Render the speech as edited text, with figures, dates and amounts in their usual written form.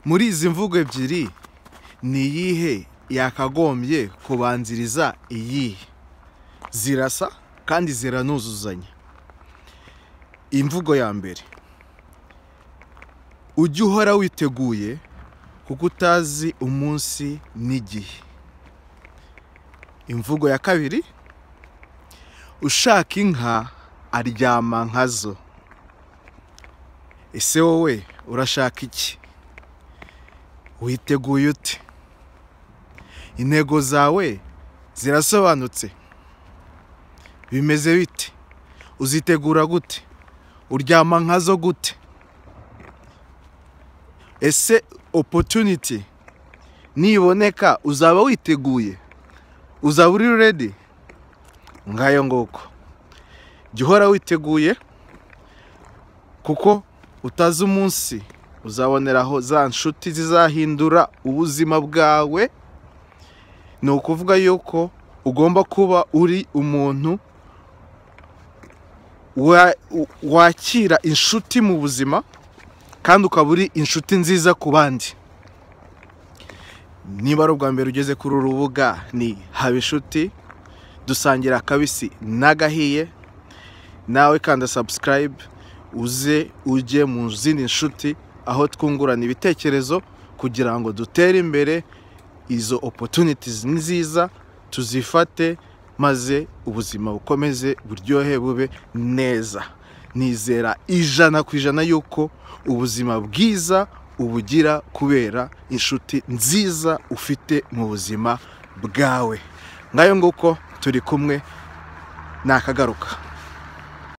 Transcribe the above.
muri izi mvugo ebyiri ni iyihe yakagombye kubanziriza iyihe? Zirasa kandi ziranuzuzanya. Imvugo ya mbere: ujye uhora witeguye kuko utazi umunsi n'igihe. Imvugo ya kabiri: ushaka inka aryama nkazo. Ese wowe urashaka iki? Witeguye ute? Intego zawe zirasobanutse? Bimeze bite? Uzitegura gute? Uryama nkazo gute? Ese opportunity niboneka uzaba witeguye? Uzaba uri ready? Ngayo ngoko. Jya uhora witeguye kuko utazi umunsi uzaboneraho za nshuti zizahindura ubuzima bwawe. Ni ukuvuga yuko ugomba kuba uri umuntu wakira inshuti mu buzima kandi ukaba uri inshuti nziza ku bandi. Niba ari ubwa mbere ugeze kuri uru rubuga, ni Habinshuti, dusangira akabisi n'agahiye. Nawe kanda subscribe uze ujye mu zindi nshuti aho twungurana ibitekerezo kugira ngo dutere imbere. Izo opportunities nziza tuzifate maze ubuzima bukomeze buryohe bube neza. Nizera 100% yuko ubuzima bwiza ubugira kubera inshuti nziza ufite mu buzima bwawe. Ngayo nguko turi kumwe nakagaruka.